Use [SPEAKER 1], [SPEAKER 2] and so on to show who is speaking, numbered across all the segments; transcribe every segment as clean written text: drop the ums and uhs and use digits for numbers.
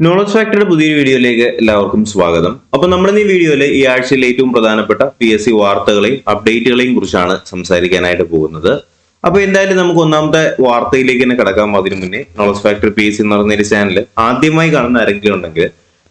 [SPEAKER 1] Knowledge ഫാക്ടറിയുടെ പുതിയൊരു വീഡിയോയിലേക്ക് എല്ലാവർക്കും സ്വാഗതം. അപ്പൊ നമ്മൾ ഈ വീഡിയോയിൽ ഈ ആഴ്ചയിൽ ഏറ്റവും പ്രധാനപ്പെട്ട PSC വാർത്തകളെയും അപ്ഡേറ്റുകളെയും കുറിച്ചാണ് സംസാരിക്കാനായിട്ട് പോകുന്നത്. അപ്പൊ എന്തായാലും നമുക്ക് ഒന്നാമത്തെ വാർത്തയിലേക്ക് തന്നെ കിടക്കാം. അതിനു മുന്നേ നോളജ് ഫാക്ടറി PSC എന്ന് പറയുന്ന ഒരു ചാനൽ ആദ്യമായി കാണുന്ന ആരെങ്കിലും ഉണ്ടെങ്കിൽ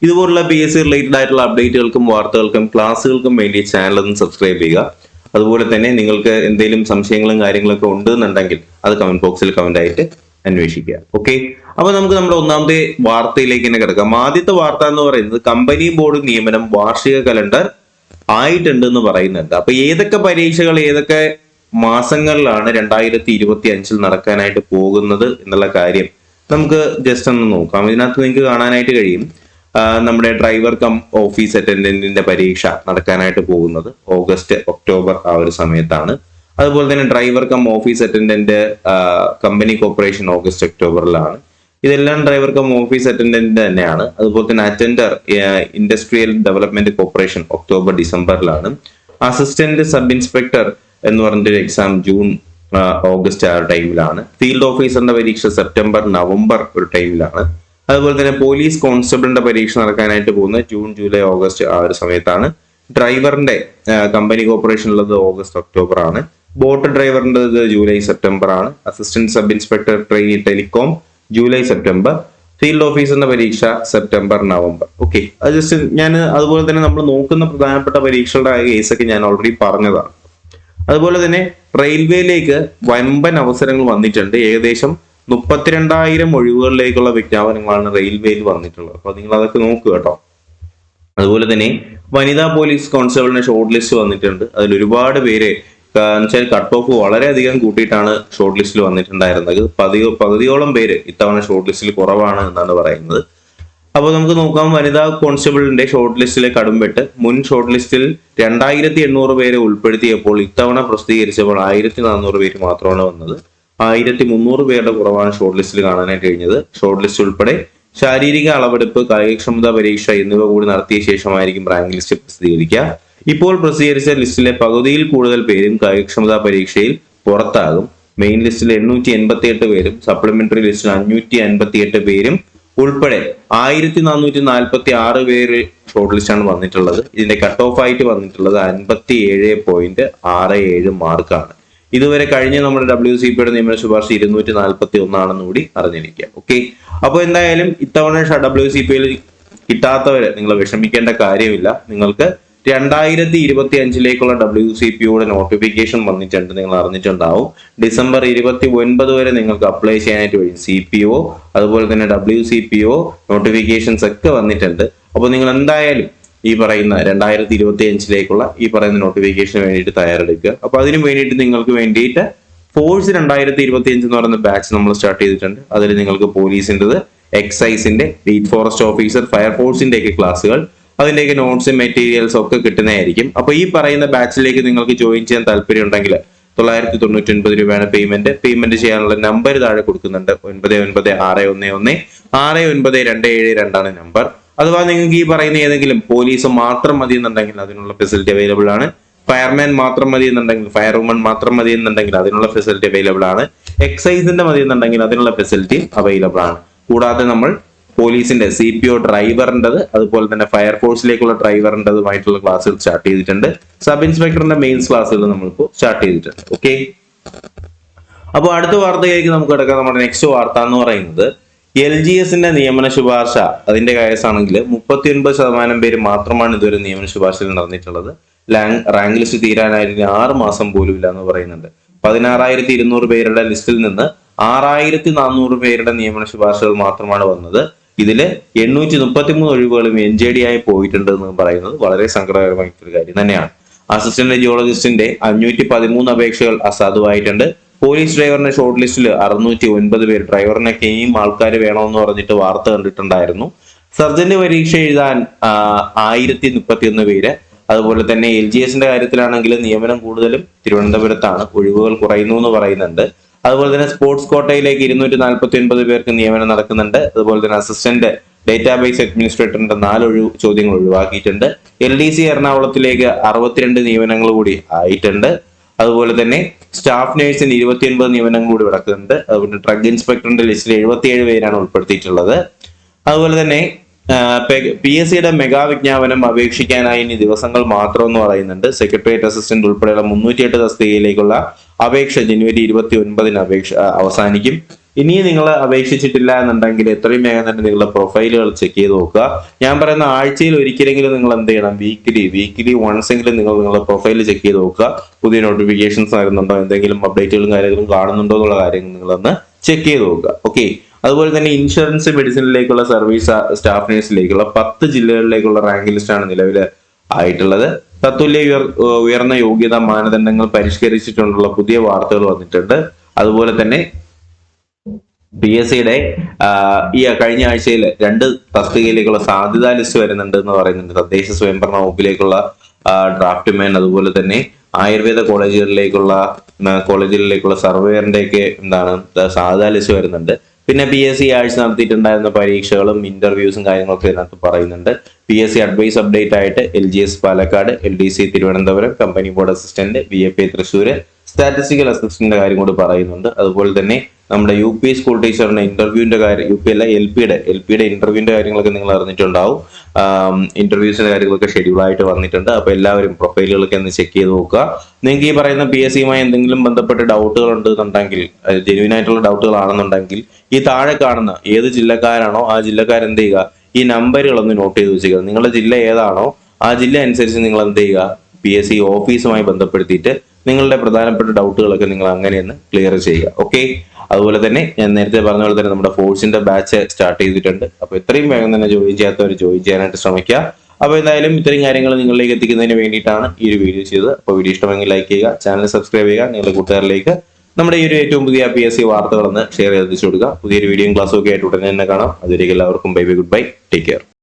[SPEAKER 1] ഇതുപോലുള്ള PSC റിലേറ്റഡ് ആയിട്ടുള്ള അപ്ഡേറ്റുകൾക്കും വാർത്തകൾക്കും ക്ലാസ്സുകൾക്കും വേണ്ടി ചാനൽ ഒന്ന് സബ്സ്ക്രൈബ് ചെയ്യുക. അതുപോലെ തന്നെ നിങ്ങൾക്ക് എന്തെങ്കിലും സംശയങ്ങളും കാര്യങ്ങളൊക്കെ ഉണ്ടെന്നുണ്ടെങ്കിൽ അത് കമന്റ് ബോക്സിൽ കമന്റ് ആയിട്ട് അന്വേഷിക്കുക. ഓക്കെ, അപ്പൊ നമുക്ക് നമ്മുടെ ഒന്നാമത്തെ വാർത്തയിലേക്ക് തന്നെ കിടക്കാം. ആദ്യത്തെ വാർത്ത എന്ന് പറയുന്നത് കമ്പനി ബോർഡ് നിയമനം വാർഷിക കലണ്ടർ ആയിട്ടുണ്ട് എന്ന് പറയുന്നുണ്ട്. അപ്പൊ ഏതൊക്കെ പരീക്ഷകൾ ഏതൊക്കെ മാസങ്ങളിലാണ് 2025 നടക്കാനായിട്ട് പോകുന്നത് എന്നുള്ള കാര്യം നമുക്ക് ജസ്റ്റ് ഒന്ന് നോക്കാം. ഇതിനകത്ത് നിങ്ങൾക്ക് കാണാനായിട്ട് കഴിയും നമ്മുടെ ഡ്രൈവർ കം ഓഫീസ് അറ്റൻഡന്റിന്റെ പരീക്ഷ നടക്കാനായിട്ട് പോകുന്നത് ഓഗസ്റ്റ് ഒക്ടോബർ ആ ഒരു സമയത്താണ്. അതുപോലെ തന്നെ driver cum office attendant company corporation August ഒക്ടോബറിലാണ്. ഇതെല്ലാം ഡ്രൈവർ കം ഓഫീസ് അറ്റൻഡന്റ് തന്നെയാണ്. അതുപോലെ തന്നെ attender industrial development corporation October ഡിസംബറിലാണ്. അസിസ്റ്റന്റ് സബ് ഇൻസ്പെക്ടർ എന്ന് പറഞ്ഞൊരു എക്സാം ജൂൺ ഓഗസ്റ്റ് ആ ടൈമിലാണ്. ഫീൽഡ് ഓഫീസറിന്റെ പരീക്ഷ സെപ്റ്റംബർ നവംബർ ഒരു ടൈമിലാണ്. അതുപോലെ തന്നെ പോലീസ് കോൺസ്റ്റബിളിന്റെ പരീക്ഷ നടക്കാനായിട്ട് പോകുന്നത് ജൂൺ ജൂലൈ ഓഗസ്റ്റ് ആ ഒരു സമയത്താണ്. ഡ്രൈവറിന്റെ കമ്പനി കോർപ്പറേഷൻ ഉള്ളത് ഓഗസ്റ്റ് ഒക്ടോബർ ആണ്. ബോട്ട് ഡ്രൈവറിന്റെ ജൂലൈ സെപ്റ്റംബർ ആണ്. Assistant sub inspector trainee telecom July September. Field ഓഫീസറിന്റെ പരീക്ഷ സെപ്റ്റംബർ നവംബർ. ഓക്കെ, അത് ജസ്റ്റ് ഞാൻ അതുപോലെ തന്നെ നമ്മൾ നോക്കുന്ന പ്രധാനപ്പെട്ട പരീക്ഷകളുടെ കേസൊക്കെ ഞാൻ ഓൾറെഡി പറഞ്ഞതാണ്. അതുപോലെ തന്നെ റെയിൽവേയിലേക്ക് വൻപൻ അവസരങ്ങൾ വന്നിട്ടുണ്ട്. ഏകദേശം 32,000 ഒഴിവുകളിലേക്കുള്ള വിജ്ഞാപനങ്ങളാണ് റെയിൽവേയിൽ വന്നിട്ടുള്ളത്. അപ്പൊ നിങ്ങൾ അതൊക്കെ നോക്കുക കേട്ടോ. അതുപോലെ തന്നെ വനിതാ പോലീസ് കോൺസ്റ്റബിളിന്റെ ഷോർട്ട് ലിസ്റ്റ് വന്നിട്ടുണ്ട്. അതിൽ ഒരുപാട് പേര് എന്നുവെച്ചാൽ കട്ട് ഓഫ് വളരെയധികം കൂട്ടിയിട്ടാണ് ഷോർട്ട് ലിസ്റ്റിൽ വന്നിട്ടുണ്ടായിരുന്നത്. പകുതിയോളം പേര് ഇത്തവണ ഷോർട്ട് ലിസ്റ്റിൽ കുറവാണ് എന്നാണ് പറയുന്നത്. അപ്പോൾ നമുക്ക് നോക്കാം. വനിതാ കോൺസ്റ്റബിളിന്റെ ഷോർട്ട് ലിസ്റ്റിലെ കടുംപെട്ട് മുൻ ഷോർട്ട് ലിസ്റ്റിൽ 2,800 പേരെ ഉൾപ്പെടുത്തിയപ്പോൾ ഇത്തവണ പ്രസിദ്ധീകരിച്ചപ്പോൾ 1,400 പേര് മാത്രമാണ് വന്നത്. 1,300 പേരുടെ കുറവാണ് ഷോർട്ട് ലിസ്റ്റിൽ കാണാനായിട്ട് കഴിഞ്ഞത്. ഷോർട്ട് ലിസ്റ്റ് ഉൾപ്പെടെ ശാരീരിക അളവെടുപ്പ്, കായികക്ഷമതാ പരീക്ഷ എന്നിവ കൂടി നടത്തിയ ശേഷമായിരിക്കും റാങ്ക് ലിസ്റ്റ് പ്രസിദ്ധീകരിക്കുക. ഇപ്പോൾ പ്രസിദ്ധീകരിച്ച ലിസ്റ്റിലെ പകുതിയിൽ കൂടുതൽ പേരും കായികക്ഷമതാ പരീക്ഷയിൽ പുറത്താകും. മെയിൻ ലിസ്റ്റിൽ 888 പേരും സപ്ലിമെന്ററി ലിസ്റ്റിൽ 558 പേരും ഉൾപ്പെടെ 1,446 പേര് ഷോർട്ട് ലിസ്റ്റാണ് വന്നിട്ടുള്ളത്. ഇതിന്റെ കട്ട് ഓഫ് ആയിട്ട് വന്നിട്ടുള്ളത് 57.67 മാർക്കാണ്. ഇതുവരെ കഴിഞ്ഞ നമ്മുടെ WCPയുടെ നിയമന ശുപാർശ 241 ആണെന്ന് കൂടി അറിഞ്ഞിരിക്കുക. ഓക്കെ, അപ്പൊ എന്തായാലും ഇത്തവണ WCPയിൽ കിട്ടാത്തവര് നിങ്ങൾ വിഷമിക്കേണ്ട കാര്യമില്ല. നിങ്ങൾക്ക് 2025 WCPയുടെ നോട്ടിഫിക്കേഷൻ വന്നിട്ടുണ്ട്, നിങ്ങൾ അറിഞ്ഞിട്ടുണ്ടാവും. ഡിസംബർ 29 വരെ നിങ്ങൾക്ക് അപ്ലൈ ചെയ്യാനായിട്ട് വരും. CPO അതുപോലെ തന്നെ WCPO നോട്ടിഫിക്കേഷൻസ് ഒക്കെ വന്നിട്ടുണ്ട്. അപ്പോൾ നിങ്ങൾ എന്തായാലും ഈ പറയുന്ന 2025 ഈ പറയുന്ന നോട്ടിഫിക്കേഷന് വേണ്ടിയിട്ട് തയ്യാറെടുക്കുക. അപ്പൊ അതിനു വേണ്ടിയിട്ട് നിങ്ങൾക്ക് വേണ്ടിയിട്ട് ഫോഴ്സ് 2025 എന്ന് പറയുന്ന ബാച്ച് നമ്മൾ സ്റ്റാർട്ട് ചെയ്തിട്ടുണ്ട്. അതിൽ നിങ്ങൾക്ക് പോലീസിൻ്റെത്, എക്സൈസിന്റെ, ബീറ്റ് ഫോറസ്റ്റ് ഓഫീസർ, ഫയർഫോഴ്സിന്റെ ഒക്കെ ക്ലാസ്സുകൾ, അതിന്റെയൊക്കെ നോട്ട്സും മെറ്റീരിയൽസും ഒക്കെ കിട്ടുന്നതായിരിക്കും. അപ്പൊ ഈ പറയുന്ന ബാച്ചിലേക്ക് നിങ്ങൾക്ക് ജോയിൻ ചെയ്യാൻ താല്പര്യം ഉണ്ടെങ്കിൽ 999 രൂപയാണ് പേയ്മെന്റ് ചെയ്യാനുള്ള നമ്പർ താഴെ കൊടുക്കുന്നുണ്ട്. 9961169272 നമ്പർ. അഥവാ നിങ്ങൾക്ക് ഈ പറയുന്ന ഏതെങ്കിലും പോലീസ് മാത്രം മതി എന്നുണ്ടെങ്കിൽ അതിനുള്ള ഫെസിലിറ്റി അവൈലബിൾ ആണ്. ഫയർമാൻ മാത്രം മതി എന്നുണ്ടെങ്കിൽ, ഫയർ വുമൺ മാത്രം മതി എന്നുണ്ടെങ്കിൽ അതിനുള്ള ഫെസിലിറ്റി അവൈലബിൾ ആണ്. എക്സൈസിന്റെ മതി എന്നുണ്ടെങ്കിൽ അതിനുള്ള ഫെസിലിറ്റി അവൈലബിൾ ആണ്. കൂടാതെ നമ്മൾ പോലീസിന്റെ CPO ഡ്രൈവറിൻ്റെത്, അതുപോലെ തന്നെ ഫയർഫോഴ്സിലേക്കുള്ള ഡ്രൈവറിൻ്റെതുമായിട്ടുള്ള ക്ലാസ്സുകൾ സ്റ്റാർട്ട് ചെയ്തിട്ടുണ്ട്. സബ് ഇൻസ്പെക്ടറിന്റെ മെയിൻസ് ക്ലാസ്സുകൾ നമ്മളിപ്പോൾ സ്റ്റാർട്ട് ചെയ്തിട്ടുണ്ട്. ഓക്കെ, അപ്പോൾ അടുത്ത വാർത്തയിലേക്ക് നമുക്ക് കിടക്കാം. നമ്മുടെ നെക്സ്റ്റ് വാർത്ത എന്ന് പറയുന്നത് LGSന്റെ നിയമന ശുപാർശ. അതിന്റെ കേസാണെങ്കിൽ 39% പേര് മാത്രമാണ് ഇതുവരെ നിയമന ശുപാർശയിൽ നടന്നിട്ടുള്ളത്. റാങ്ക് ലിസ്റ്റ് തീരാനായിട്ട് 6 മാസം പോലും ഇല്ല എന്ന് പറയുന്നുണ്ട്. 16,200 പേരുടെ ലിസ്റ്റിൽ നിന്ന് 6,400 പേരുടെ നിയമന ശുപാർശകൾ മാത്രമാണ് വന്നത്. ഇതില് 833 ഒഴിവുകളും NJD ആയി പോയിട്ടുണ്ട് എന്ന് പറയുന്നത് വളരെ സങ്കടകരമായിട്ടൊരു കാര്യം തന്നെയാണ്. അസിസ്റ്റന്റ് ജിയോളജിസ്റ്റിന്റെ 513 അപേക്ഷകൾ അസാധുവായിട്ടുണ്ട്. പോലീസ് ഡ്രൈവറിന്റെ ഷോർട്ട് ലിസ്റ്റിൽ 609 പേര്. ഡ്രൈവറിനൊക്കെ ഇനിയും ആൾക്കാർ വേണമെന്ന് പറഞ്ഞിട്ട് വാർത്ത കണ്ടിട്ടുണ്ടായിരുന്നു. സർജന്റ് പരീക്ഷ എഴുതാൻ 1,031 പേര്. അതുപോലെ തന്നെ LGSന്റെ കാര്യത്തിലാണെങ്കിൽ നിയമനം കൂടുതലും തിരുവനന്തപുരത്താണ്, ഒഴിവുകൾ കുറയുന്നു എന്ന് പറയുന്നുണ്ട്. അതുപോലെ തന്നെ സ്പോർട്സ് കോട്ടയിലേക്ക് 249 പേർക്ക് നിയമനം നടക്കുന്നുണ്ട്. അതുപോലെ തന്നെ അസിസ്റ്റന്റ് ഡേറ്റാബേസ് അഡ്മിനിസ്ട്രേറ്ററിന്റെ 4 ചോദ്യങ്ങൾ ഒഴിവാക്കിയിട്ടുണ്ട്. LDC എറണാകുളത്തിലേക്ക് 62 നിയമനങ്ങൾ കൂടി ആയിട്ടുണ്ട്. അതുപോലെ തന്നെ സ്റ്റാഫ് നഴ്സിന് 29 നിയമനങ്ങൾ കൂടി കിടക്കുന്നുണ്ട്. അതുപോലെ ഡ്രഗ് ഇൻസ്പെക്ടറിന്റെ ലിസ്റ്റിൽ 77 പേരാണ് ഉൾപ്പെടുത്തിയിട്ടുള്ളത്. അതുപോലെ തന്നെ PSCയുടെ മെഗാ വിജ്ഞാപനം അപേക്ഷിക്കാനായി ഇനി ദിവസങ്ങൾ മാത്രം എന്ന് പറയുന്നുണ്ട്. സെക്രട്ടേറിയറ്റ് അസിസ്റ്റന്റ് ഉൾപ്പെടെയുള്ള 308 തസ്തികയിലേക്കുള്ള അപേക്ഷ ജനുവരി 29 അപേക്ഷ അവസാനിക്കും. ഇനിയും നിങ്ങൾ അപേക്ഷിച്ചിട്ടില്ല എന്നുണ്ടെങ്കിൽ എത്രയും വേഗം തന്നെ നിങ്ങളുടെ പ്രൊഫൈലുകൾ ചെക്ക് ചെയ്ത് നോക്കുക. ഞാൻ പറയുന്ന ആഴ്ചയിൽ ഒരിക്കലെങ്കിലും നിങ്ങൾ എന്ത് ചെയ്യണം, വീക്കിലി വൺസ് എങ്കിലും നിങ്ങൾ നിങ്ങളുടെ പ്രൊഫൈൽ ചെക്ക് ചെയ്ത് നോക്കുക. പുതിയ നോട്ടിഫിക്കേഷൻസ് വരുന്നുണ്ടോ, എന്തെങ്കിലും അപ്ഡേറ്റുകളും കാര്യങ്ങളും കാണുന്നുണ്ടോ എന്നുള്ള കാര്യങ്ങൾ നിങ്ങളൊന്ന് ചെക്ക് ചെയ്ത് നോക്കുക. ഓക്കെ. അതുപോലെ തന്നെ ഇൻഷുറൻസ് മെഡിസിനിലേക്കുള്ള സർവീസ് സ്റ്റാഫ് നേഴ്സിലേക്കുള്ള 10 ജില്ലകളിലേക്കുള്ള റാങ്ക് ലിസ്റ്റാണ് നിലവിൽ ആയിട്ടുള്ളത്. തത്തുല്യ ഉയർന്ന യോഗ്യതാ മാനദണ്ഡങ്ങൾ പരിഷ്കരിച്ചിട്ടുള്ള പുതിയ വാർത്തകൾ വന്നിട്ടുണ്ട്. അതുപോലെ തന്നെ PSCയുടെ ഈ കഴിഞ്ഞ ആഴ്ചയിൽ 2 തസ്തികയിലേക്കുള്ള സാധ്യതാ ലിസ്റ്റ് വരുന്നുണ്ട് എന്ന് പറയുന്നുണ്ട്. തദ്ദേശ സ്വയംഭരണ വകുപ്പിലേക്കുള്ള ഡ്രാഫ്റ്റ്മാൻ, അതുപോലെ തന്നെ ആയുർവേദ കോളേജുകളിലേക്കുള്ള സർവേയറിന്റെ ഒക്കെ സാധ്യതാ ലിസ്റ്റ് വരുന്നുണ്ട്. പിന്നെ PSC ആഴ്ച നടത്തിയിട്ടുണ്ടായിരുന്ന പരീക്ഷകളും ഇന്റർവ്യൂസും കാര്യങ്ങളൊക്കെ ഇതിനകത്ത് പറയുന്നുണ്ട്. PSC അഡ്വൈസ് അപ്ഡേറ്റ് ആയിട്ട് LGS Palakkad, LDC Thiruvananthapuram, company board assistant, VFA Thrissur, statistical അസിസ്റ്റന്റിന്റെ കാര്യം കൂടി പറയുന്നുണ്ട്. അതുപോലെ തന്നെ നമ്മുടെ UP സ്കൂൾ ടീച്ചറിന്റെ ഇന്റർവ്യൂവിന്റെ കാര്യം, UP അല്ല LPയുടെ ഇന്റർവ്യൂവിന്റെ കാര്യങ്ങളൊക്കെ നിങ്ങൾ അറിഞ്ഞിട്ടുണ്ടാവും. ഇന്റർവ്യൂസിന്റെ കാര്യങ്ങളൊക്കെ ഷെഡ്യൂൾ ആയിട്ട് വന്നിട്ടുണ്ട്. അപ്പൊ എല്ലാവരും പ്രൊഫൈലുകളൊക്കെ ഒന്ന് ചെക്ക് ചെയ്ത് നോക്കുക. നിങ്ങൾക്ക് ഈ പറയുന്ന PSCയുമായി എന്തെങ്കിലും ബന്ധപ്പെട്ട് ഡൗട്ടുകൾ ഉണ്ടെന്നുണ്ടെങ്കിൽ, ജെന്യൂൻ ആയിട്ടുള്ള ഡൗട്ടുകൾ ആണെന്നുണ്ടെങ്കിൽ, ഈ താഴെ കാണുന്ന ഏത് ജില്ലക്കാരാണോ ആ ജില്ലക്കാർ എന്ത് ചെയ്യുക, ഈ നമ്പറുകളൊന്ന് നോട്ട് ചെയ്ത് വെച്ചിരിക്കുക. നിങ്ങളുടെ ജില്ല ഏതാണോ ആ ജില്ല അനുസരിച്ച് നിങ്ങൾ എന്ത് ചെയ്യുക, PSC ഓഫീസുമായി ബന്ധപ്പെടുത്തിയിട്ട് നിങ്ങളുടെ പ്രധാനപ്പെട്ട ഡൗട്ടുകളൊക്കെ നിങ്ങൾ അങ്ങനെയൊന്ന് ക്ലിയർ ചെയ്യുക. ഓക്കെ. അതുപോലെ തന്നെ ഞാൻ നേരത്തെ പറഞ്ഞ പോലെ തന്നെ നമ്മുടെ ഫോഴ്സിന്റെ ബാച്ച് സ്റ്റാർട്ട് ചെയ്തിട്ടുണ്ട്. അപ്പൊ എത്രയും വേഗം തന്നെ ജോയിൻ ചെയ്യാത്തവർ ജോയിൻ ചെയ്യാനായിട്ട് ശ്രമിക്കുക. അപ്പൊ എന്തായാലും ഇത്രയും കാര്യങ്ങൾ നിങ്ങളിലേക്ക് എത്തിക്കുന്നതിന് വേണ്ടിയിട്ടാണ് ഈ ഒരു വീഡിയോ ചെയ്തത്. അപ്പോൾ വീഡിയോ ഇഷ്ടമെങ്കിൽ ലൈക്ക് ചെയ്യുക, ചാനൽ സബ്സ്ക്രൈബ് ചെയ്യുക, നിങ്ങളുടെ കൂട്ടുകാരിലേക്ക് നമ്മുടെ ഈ ഒരു ഏറ്റവും പുതിയ PSC വാർത്തകളൊന്ന് ഷെയർ ചെയ്തെത്തിച്ചു കൊടുക്കുക. പുതിയൊരു വീഡിയോയും ക്ലാസ്സും ഒക്കെ ആയിട്ട് ഉടനെ തന്നെ കാണാം. അതുവരേക്കും എല്ലാവർക്കും bye bye, good bye, take care.